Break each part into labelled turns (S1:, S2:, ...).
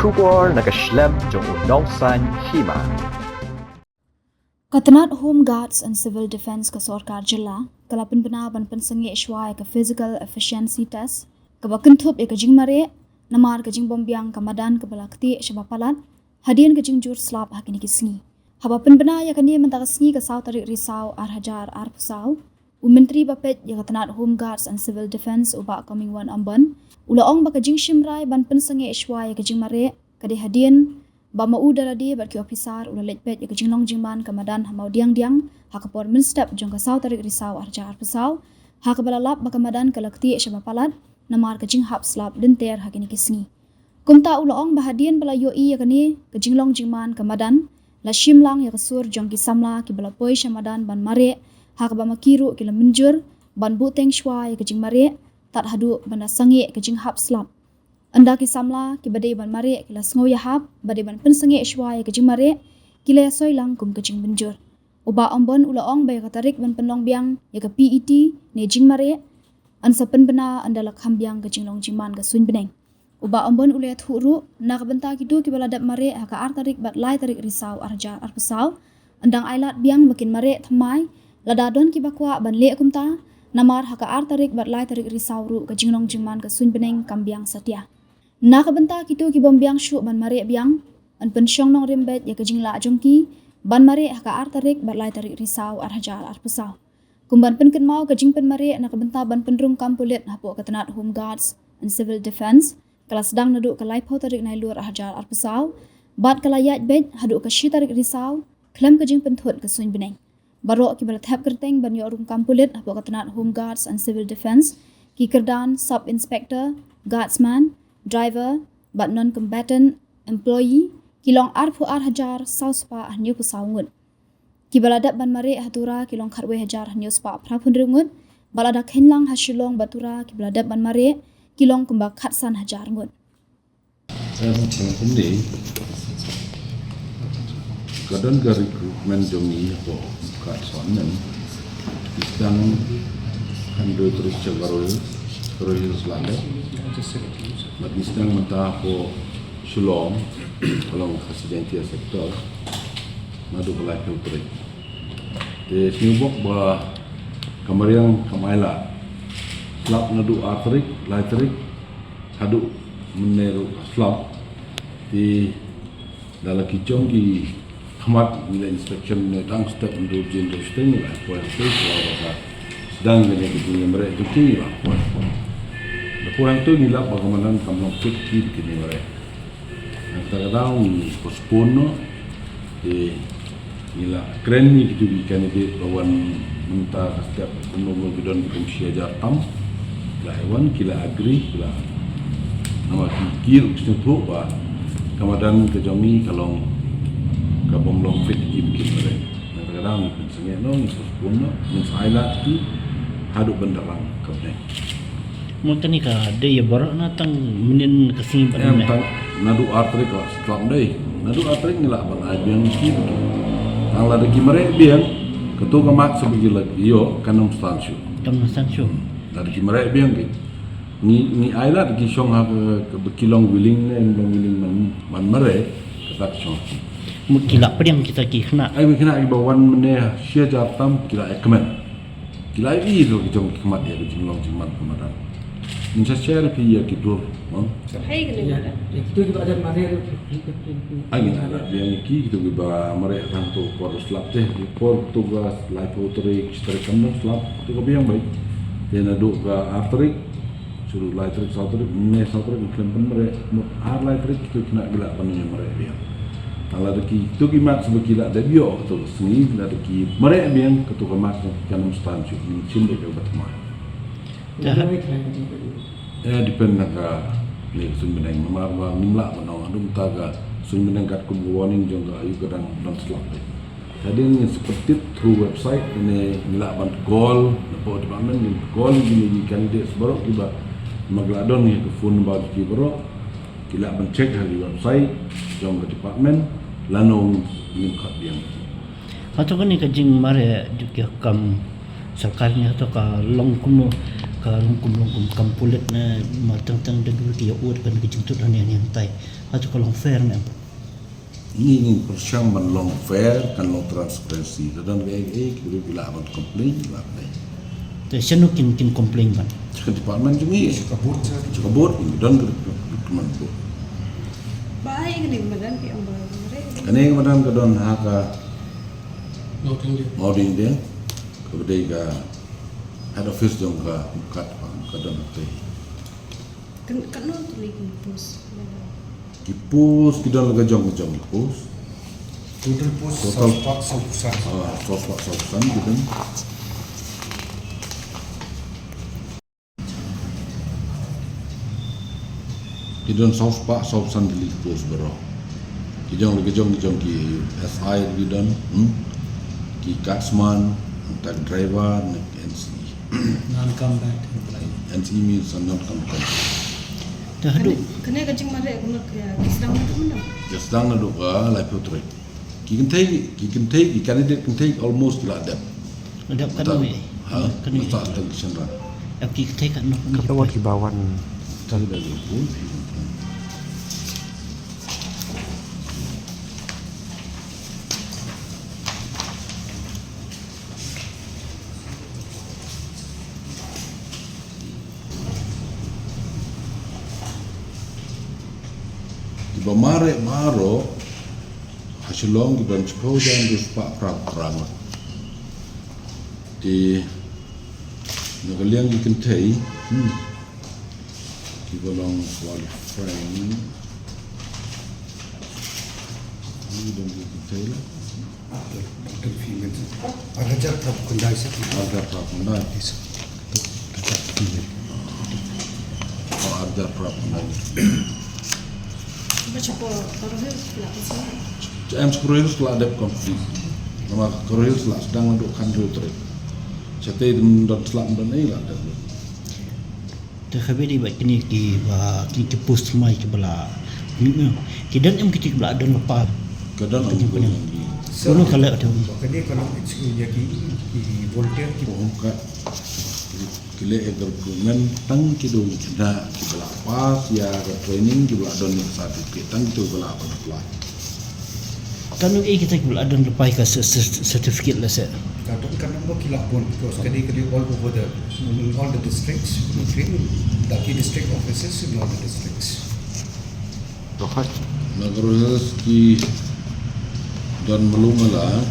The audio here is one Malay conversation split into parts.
S1: Shubor nakaslem jong unongsan hima.
S2: Katanat Home Guards and Civil Defense ka Sarkar Jilla kalapin bana ban pensengi ishwa ka physical efficiency test ka bakentup ka jingmare namar ka jing bombyang ka madan ka balakti shabapalat hadian ka jing jur slap hakini kisngi habapin bana ya kani mentakasngi ka saw tarik risau arhajar arpusau Menteri Bapet ya katanat Home Guards and Civil Defense uba coming one amban ulaong baka jing shimrai ban pensengi ishwa ka jingmare ka di hadian ba mau daradi barki officer ula letpet ya kajing long jingman kamadan hamau diang hakapor min step jong ka saw tarik risau arjar pesau hakabalalap bakamadan kalakti shabapalat namar kajing hap slap linter hakini kisngi kumta ulaong bahadian bala yoi ya kani kajing long jingman kamadan la shimlang ya kasur jong ki samla ki bala poi shamadan ban mare hakaba makiru ki la minjur ban buteng shwa ya kajing mare tat hadu banda sangi kajing hap slap anda ki samla ki badai ban mare ki la sngo ya hap badai ban pensengi ishwa ya kajing mare ki la soi lang kum kajing benjur uba ambon ulaong bay katarik ban penlong biang ya ka PET ne jing mare an sapen bena andala khambiang kajing long jingman ka sun beneng uba ambon ule thuru nak benta ki du ki bala dap mare ha ka ar tarik bat lai tarik risau arjar arpesau andang ailat biang makin mare thamai ladadon ki bakwa ban le kumta namar ha ka ar tarik bat lai tarik risau ru kajing long jingman ka sun beneng kambiang satya nakabenta kitu ki bombyang shu ban mare biang an pensyong nong rimbet ya kajing la jongki ban mare ka ar tarik balai tarik risau ar hajar ar pesau kumban penken mau kajing pen mare nakabenta ban penrung kampulet hapo katanat Home Guards and Civil Defense kelas dang nadu kalai pau tarik nai lur ar hajar ar pesau bat kalayat bet hadu ka shi tarik risau klem kajing penthut ka sun beneng barok ki balat hab kerteng ban yo rum kampulet hapo katanat Home Guards and Civil Defense ki kerdan sub inspector guardsman driver but non-combatant employee kilong arpu ar hajar sauspa hanyu pusaungut kibaladat ban mare hatura kilong kharwe hajar hanyu spa prapundrungut balada khenlang hashilong batura kibaladat ban mare kilong kumba khatsan hajar ngut
S3: Ini kadang recruitment jomi po katsonen sedang handle terus cabarul terus lande bagi sedang mentah po sulong kolong residential sektor madu pelai filtri de sinubok ba kamariang kamaila slap nadu artrik laitrik hadu meneru slap di dalam kicong di khamat bila inspection ne tang step untuk jendro sting lah po sedang dengan dunia mereka tu kini lah kurang tu nilap bagaimana kamu fikir kini mereka. Yang terkadang postpone di nilap keren ni kita bikin di bawan mentah setiap nomor bidon fungsi ajar tam. Lah hewan kila agree kila nama fikir usnut tu bah kemudian kejongi kalau kabom long fit bikin mereka. Yang terkadang pensengnya no postpone mensailat tu haduk benderang kemudian.
S4: Mungkin ni ada ya baru natang menin kesini
S3: Yang tang nadu artrik lah setelah day nadu artrik ni lah bang abiang kiri tang lada kimare biang ketua kemak sebagai lagi yo kanong stansio
S4: tang sancho
S3: lada kimare biang ki ni ailat ki song ha ke bekilong willing ne willing man mare ketak song
S4: mukila pedang kita kena
S3: ai kena i bawan mene sia jatam kila ekmen kila i do ki jong kemat dia jinglang jingman kemadan Minta share pi ya kidur,
S5: Hai kena. Itu kita ada mare.
S3: Angin ada yang iki kita ba mare tanto por slap teh por tugas life outreach terkandung slap tu biang baik. Dia nadu ga afterik suruh life outreach ne outreach klaim mare ar life itu kena gila panunya mare biang. Kalau deki tu kimat sebekila ada bio tu sini ada deki mare biang ketua kemas kanum stan cu cin de ba tma. Depend naga ni sun beneng marwa nimla manau adum taga sun beneng kat ku warning jongga ayu kadang non slap. Jadi ni seperti through website ini nila ban call lepo department ni call ni candidate baru tiba magladon ni ke phone baru ki baru kila ban check hari website jongga department lanong ni kat biang.
S4: Atau kan ni kajing mare juga kam sarkarnya atau ka long kuno karung kumlong kampulet na matang-tang dagul ki uot kan ki jintut han yang tai atu kalong fair na
S3: Ini persiang man long fair kan long transparency dan kiri bila amat komplain juga apa
S4: te senu kin complain ban
S3: Cakap department juga ya Cakap board ini dan teman bu
S6: Baik ni madan pi ang bare.
S3: Kani kemudian kedon haka mau di India kemudian ke head office dong ke kat kedon teh
S6: Kan no tu lagi pus.
S3: kipus kita lagi jong kipus
S5: Total post
S3: Total.
S5: sospak
S3: sos gitu kita sos pak sosan di kipus bro kita lagi jong ki SI kita ki katsman tag driver nek NC
S5: non-combat
S3: NC means not come
S4: te hadu
S6: Kena kajing mare aku nak ya sedang tu mana.
S3: just dang na do ka lai putre ki kan candidate can take almost like that
S4: ada kan we
S3: ha
S4: kan we
S3: mata tang chandra
S4: ki te kan no
S1: Kapawat Hibawan.
S3: tang da pun Iba mare maro hasilong iban sepojan dus pak perang di nagaliang ikentay iba long qualifying ini dong ikentay lah
S5: Arajar prab kundai sa
S3: harga prapundan harga prapundan
S6: Baca po taruh pula pasal.
S3: Jam 10 setelah ada konflik nama Korea sedang untuk kantor trip Cete dan selam dan ini lah
S4: te khabe di ba kini ki ba ki post mai ki bala ki dan em ki bala dan lepa
S3: kadang
S4: Lagi
S3: aku
S4: punya.
S3: lagi
S4: kono kala ada
S5: kani kalau itu ya ki volunteer ki
S3: Buka kile egar kumen tang kido na kibala pas ya ke training kibala don certificate tang kido bala apa apply
S4: kan kita bala dan lepa ka certificate lah se
S5: kadang kan mo kilapon because kani all over all the districts train the key district offices in all the districts
S1: Rohat.
S3: Nagaros ki dan melungala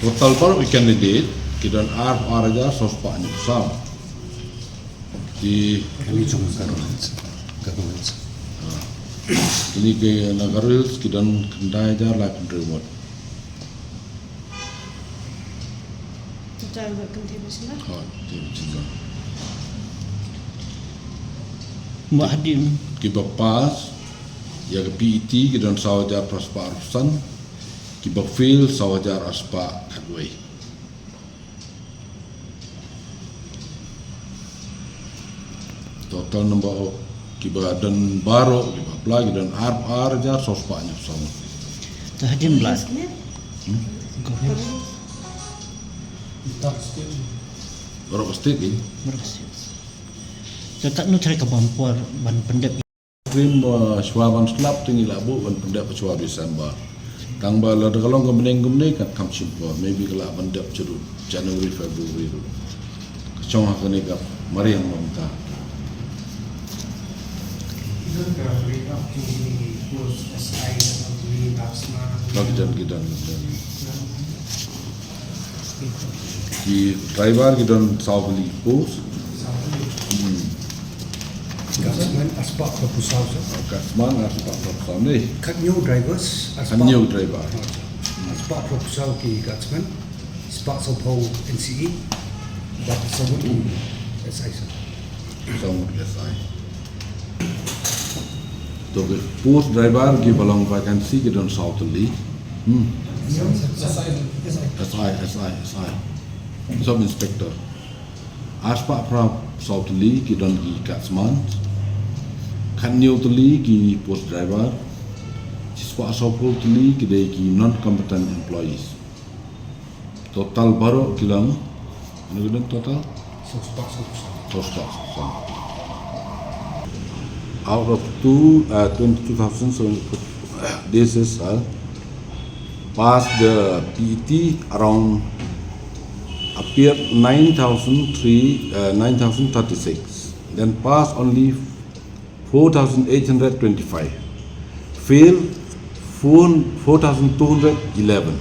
S3: total baru candidate kidan ar aja sospa ni sam di
S5: kami cuma government
S3: ini ke Nagaros kidan kendai jar lah remote
S6: Total berkenti bersama.
S3: ha di cinta
S4: mbak hadim
S3: ki pas ya ke PET kidan sawajar prospa arusan ki feel sawajar aspa kadway total nombor kiba dan baro kiba lagi dan ar jar sospa nya sama
S4: te hadim bla
S3: baro pasti ini
S4: berhasil te tak no cari kemampuan ban pendep
S3: krim swaban slap tinggi labu ban pendap swa Desember tang ba la kalong kemeneng kan kam simpo maybe kala pendap ceru January February tu kacong hakane ka mariang mamta lagi dan di driver kita sauli pos
S5: Guardsmen aspa proposal
S3: kasman aspa proposal ni
S5: cut new drivers
S3: new driver
S5: aspa proposal ki guardsmen spa so po NCE but someone SI
S3: sama SI तो post driver की बलंग वैकेंसी की डन साउथली SI sub inspector आसपा फ्रा साउथली की डन की कैट्समैन खन्योतली की पोस्ट ड्राइवर जिसपा साउथली की दे की नॉन कॉम्पिटेंट एम्प्लॉइज टोटल बारो किलम total
S5: so spa so
S3: prospects. Out of 22,000, so this is passed the PET around appeared 9,036, then passed only 4,825, failed 4,211.